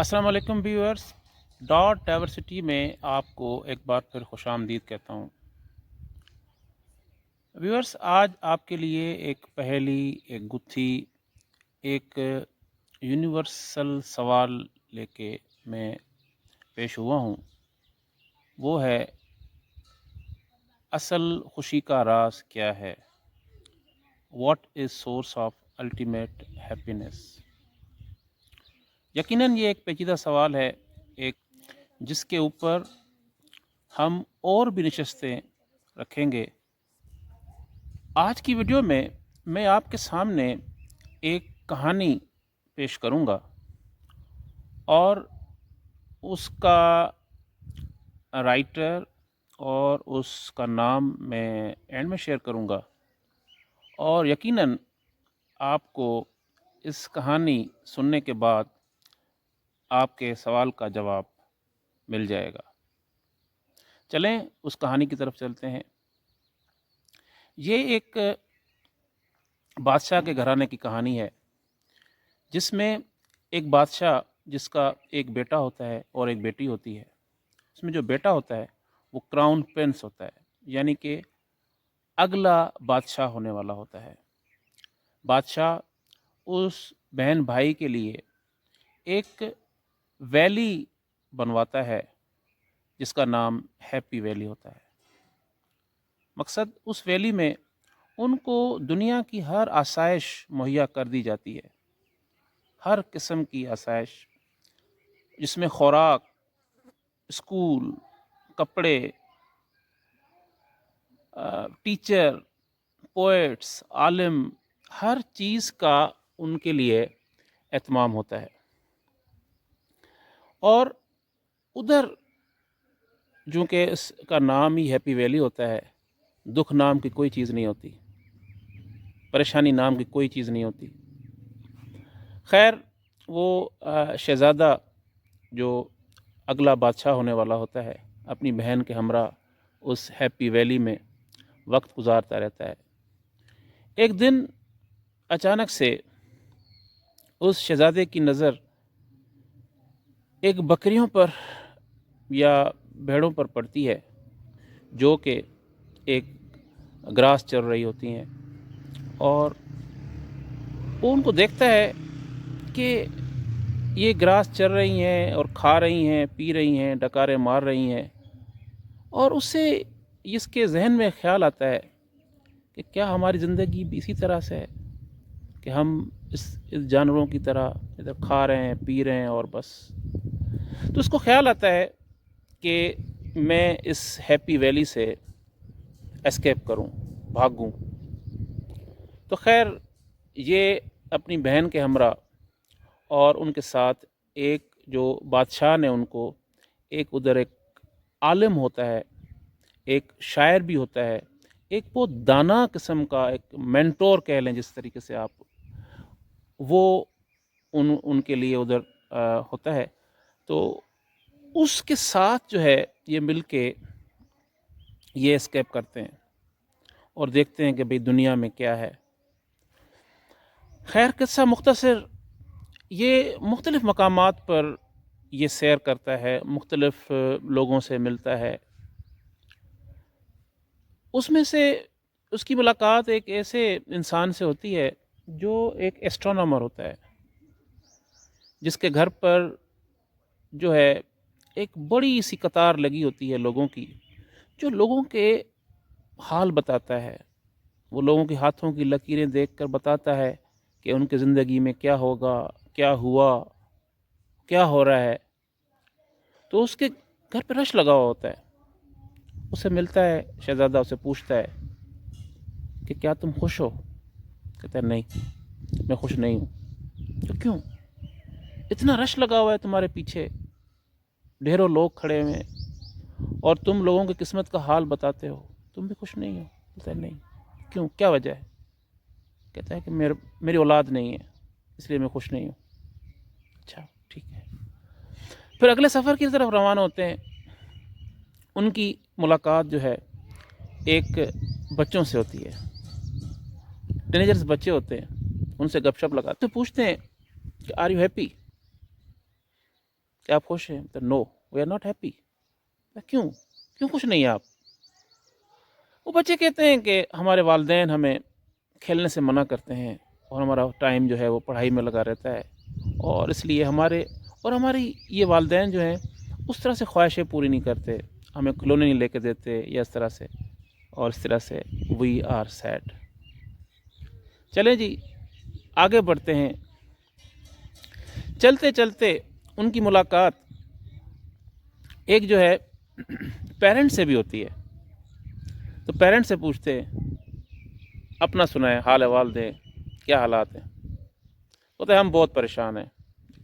السلام علیکم viewers, dot diversity میں آپ کو ایک بار پھر خوش آمدید کہتا ہوں۔ ویورز، آج آپ کے لیے ایک پہیلی، ایک گتھی، ایک یونیورسل سوال لے کے میں پیش ہوا ہوں۔ وہ ہے، اصل خوشی کا راز کیا ہے؟ What is source of ultimate happiness? یقیناً یہ ایک پیچیدہ سوال ہے، ایک جس کے اوپر ہم اور بھی نشستیں رکھیں گے۔ آج کی ویڈیو میں میں آپ کے سامنے ایک کہانی پیش کروں گا اور اس کا رائٹر اور اس کا نام میں اینڈ میں شیئر کروں گا، اور یقیناً آپ کو اس کہانی سننے کے بعد آپ کے سوال کا جواب مل جائے گا۔ چلیں اس کہانی کی طرف چلتے ہیں۔ یہ ایک بادشاہ کے گھرانے کی کہانی ہے، جس میں ایک بادشاہ جس کا ایک بیٹا ہوتا ہے اور ایک بیٹی ہوتی ہے۔ اس میں جو بیٹا ہوتا ہے وہ کراؤن پرنس ہوتا ہے، یعنی کہ اگلا بادشاہ ہونے والا ہوتا ہے۔ بادشاہ اس بہن بھائی کے لیے ایک ویلی بنواتا ہے جس کا نام ہیپی ویلی ہوتا ہے۔ مقصد، اس ویلی میں ان کو دنیا کی ہر آسائش مہیا کر دی جاتی ہے، ہر قسم کی آسائش، جس میں خوراک، اسکول، کپڑے، ٹیچر، پوئٹس، عالم، ہر چیز کا ان کے لیے اہتمام ہوتا ہے۔ اور ادھر چونکہ اس کا نام ہی ہیپی ویلی ہوتا ہے، دکھ نام کی کوئی چیز نہیں ہوتی، پریشانی نام کی کوئی چیز نہیں ہوتی۔ خیر، وہ شہزادہ جو اگلا بادشاہ ہونے والا ہوتا ہے، اپنی بہن کے ہمراہ اس ہیپی ویلی میں وقت گزارتا رہتا ہے۔ ایک دن اچانک سے اس شہزادے کی نظر ایک بکریوں پر یا بھیڑوں پر پڑتی ہے، جو کہ ایک گراس چر رہی ہوتی ہیں، اور وہ ان کو دیکھتا ہے کہ یہ گراس چر رہی ہیں اور کھا رہی ہیں، پی رہی ہیں، ڈکارے مار رہی ہیں، اور اس سے اس کے ذہن میں خیال آتا ہے کہ کیا ہماری زندگی بھی اسی طرح سے ہے کہ ہم اس جانوروں کی طرح ادھر کھا رہے ہیں، پی رہے ہیں اور بس۔ تو اس کو خیال آتا ہے کہ میں اس ہیپی ویلی سے اسکیپ کروں، بھاگوں۔ تو خیر، یہ اپنی بہن کے ہمراہ اور ان کے ساتھ ایک جو بادشاہ نے ان کو ادھر ایک عالم ہوتا ہے، ایک شاعر بھی ہوتا ہے، ایک بہت دانا قسم کا ایک مینٹور کہہ لیں جس طریقے سے آپ، وہ ان کے لیے ادھر ہوتا ہے۔ تو اس کے ساتھ جو ہے یہ مل کے یہ اسکیپ کرتے ہیں اور دیکھتے ہیں کہ بھئی دنیا میں کیا ہے۔ خیر، قصہ مختصر، یہ مختلف مقامات پر یہ سیر کرتا ہے، مختلف لوگوں سے ملتا ہے۔ اس میں سے اس کی ملاقات ایک ایسے انسان سے ہوتی ہے جو ایک ایسٹرونامر ہوتا ہے، جس کے گھر پر جو ہے ایک بڑی سی قطار لگی ہوتی ہے لوگوں کی، جو لوگوں کے حال بتاتا ہے، وہ لوگوں کے ہاتھوں کی لکیریں دیکھ کر بتاتا ہے کہ ان کی زندگی میں کیا ہوگا، کیا ہوا، کیا ہو رہا ہے۔ تو اس کے گھر پہ رش لگا ہوا ہوتا ہے۔ اسے ملتا ہے شہزادہ، اسے پوچھتا ہے کہ کیا تم خوش ہو؟ کہتا ہے نہیں، میں خوش نہیں ہوں۔ تو کیوں؟ اتنا رش لگا ہوا ہے تمہارے پیچھے، ڈھیروں لوگ کھڑے ہوئے ہیں، اور تم لوگوں کی قسمت کا حال بتاتے ہو، تم بھی خوش نہیں ہو؟ کہتا ہے نہیں۔ کیوں؟ کیا وجہ ہے؟ کہتا ہے کہ میری اولاد نہیں ہے، اس لیے میں خوش نہیں ہوں۔ اچھا، ٹھیک ہے۔ پھر اگلے سفر کی طرف روانہ ہوتے ہیں۔ ان کی ملاقات جو ہے ایک بچوں سے ہوتی ہے، ٹینیجرز بچے ہوتے ہیں، ان سے گپ شپ لگاتے پوچھتے ہیں کہ آر یو ہیپی؟ کہ آپ خوش ہیں؟ تو نو وی آر ناٹ ہیپی. کیوں کیوں خوش نہیں ہیں آپ؟ وہ بچے کہتے ہیں کہ ہمارے والدین ہمیں کھیلنے سے منع کرتے ہیں اور ہمارا ٹائم جو ہے وہ پڑھائی میں لگا رہتا ہے، اور اس لیے ہماری یہ والدین جو ہیں اس طرح سے خواہشیں پوری نہیں کرتے، ہمیں کھلونے نہیں لے کے دیتے یا اس طرح سے، اور اس طرح سے وی آر سیڈ. چلیں جی آگے بڑھتے ہیں. چلتے چلتے ان کی ملاقات ایک جو ہے پیرنٹ سے بھی ہوتی ہے. تو پیرنٹ سے پوچھتے ہیں، اپنا سنائیں، حال احوال دیں، کیا حالات ہیں؟ کہتے ہیں ہم بہت پریشان ہیں.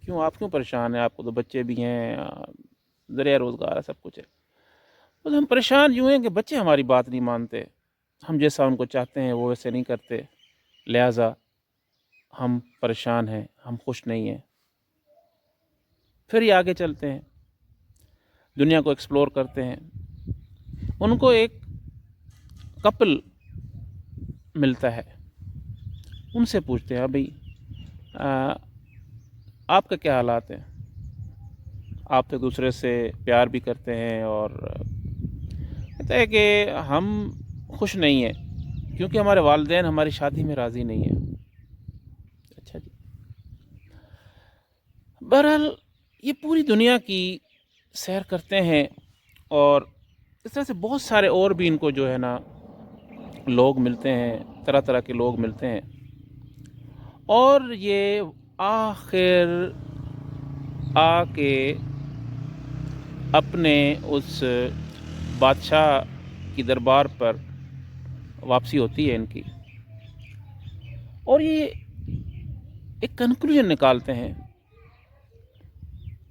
کیوں آپ کیوں پریشان ہیں؟ آپ کو تو بچے بھی ہیں، ذریعہ روزگار ہے، سب کچھ ہے. تو ہم پریشان یوں ہیں کہ بچے ہماری بات نہیں مانتے، ہم جیسا ان کو چاہتے ہیں وہ ویسے نہیں کرتے، لہٰذا ہم پریشان ہیں، ہم خوش نہیں ہیں. پھر یہ آگے چلتے ہیں، دنیا کو ایکسپلور کرتے ہیں. ان کو ایک کپل ملتا ہے، ان سے پوچھتے ہیں بھائی آپ کا کیا حالات ہیں؟ آپ تو ایک دوسرے سے پیار بھی کرتے ہیں، اور کہتے ہیں کہ ہم خوش نہیں ہیں کیونکہ ہمارے والدین ہماری شادی میں راضی نہیں ہیں. اچھا جی. بہرحال یہ پوری دنیا کی سیر کرتے ہیں، اور اس طرح سے بہت سارے اور بھی ان کو جو ہے نا لوگ ملتے ہیں، طرح طرح کے لوگ ملتے ہیں، اور یہ آخر آ کے اپنے اس بادشاہ کی دربار پر واپسی ہوتی ہے ان کی، اور یہ ایک کنکلوژن نکالتے ہیں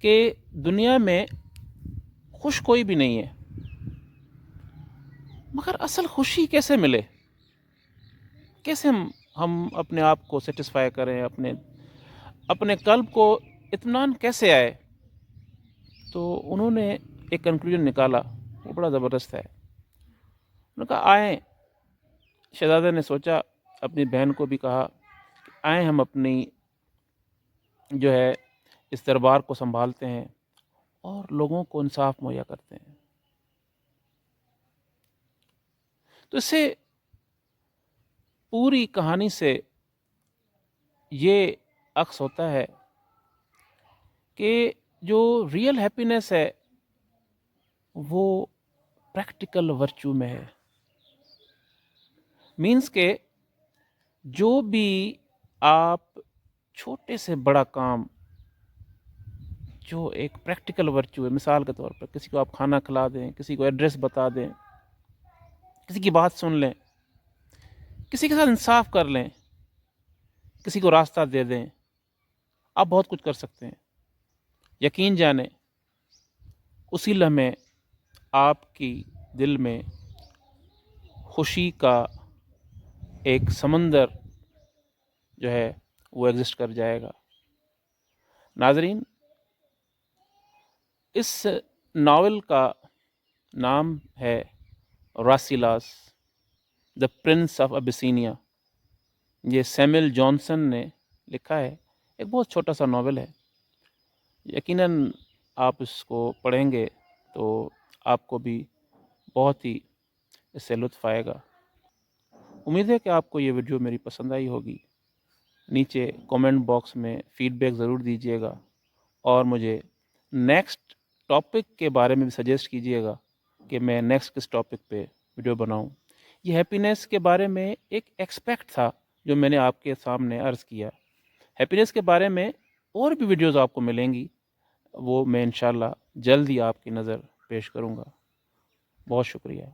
کہ دنیا میں خوش کوئی بھی نہیں ہے، مگر اصل خوشی کیسے ملے؟ کیسے ہم اپنے آپ کو سیٹسفائی کریں، اپنے قلب کو اطمینان کیسے آئے؟ تو انہوں نے ایک کنکلوژن نکالا، وہ بڑا زبردست ہے. انہوں نے کہا آئیں، شہزادے نے سوچا، اپنی بہن کو بھی کہا کہ آئیں ہم اپنی جو ہے اس دربار کو سنبھالتے ہیں اور لوگوں کو انصاف مہیا کرتے ہیں. تو اس سے پوری کہانی سے یہ عکس ہوتا ہے کہ جو ریئل ہیپینس ہے وہ پریکٹیکل ورچو میں ہے. مینس کہ جو بھی آپ چھوٹے سے بڑا کام جو ایک پریکٹیکل ورچو ہے، مثال کے طور پر کسی کو آپ کھانا کھلا دیں، کسی کو ایڈریس بتا دیں، کسی کی بات سن لیں، کسی کے ساتھ انصاف کر لیں، کسی کو راستہ دے دیں، آپ بہت کچھ کر سکتے ہیں. یقین جانیں اسی لمحے آپ کی دل میں خوشی کا ایک سمندر جو ہے وہ ایگزسٹ کر جائے گا. ناظرین، اس ناول کا نام ہے راسیلاس دا پرنس آف ابسینیا. یہ سیموئل جانسن نے لکھا ہے، ایک بہت چھوٹا سا ناول ہے. یقیناً آپ اس کو پڑھیں گے تو آپ کو بھی بہت ہی اس سے لطف آئے گا. امید ہے کہ آپ کو یہ ویڈیو میری پسند آئی ہوگی. نیچے کومنٹ باکس میں فیڈ بیک ضرور دیجیے گا، اور مجھے نیکسٹ ٹاپک کے بارے میں بھی سجیسٹ کیجیے گا کہ میں نیکسٹ کس ٹاپک پہ ویڈیو بناؤں. یہ ہیپینس کے بارے میں ایک ایکسپیکٹ تھا جو میں نے آپ کے سامنے عرض کیا. ہیپینس کے بارے میں اور بھی ویڈیوز آپ کو ملیں گی، وہ میں انشاءاللہ جلد ہی آپ کی نظر پیش کروں گا. بہت شکریہ.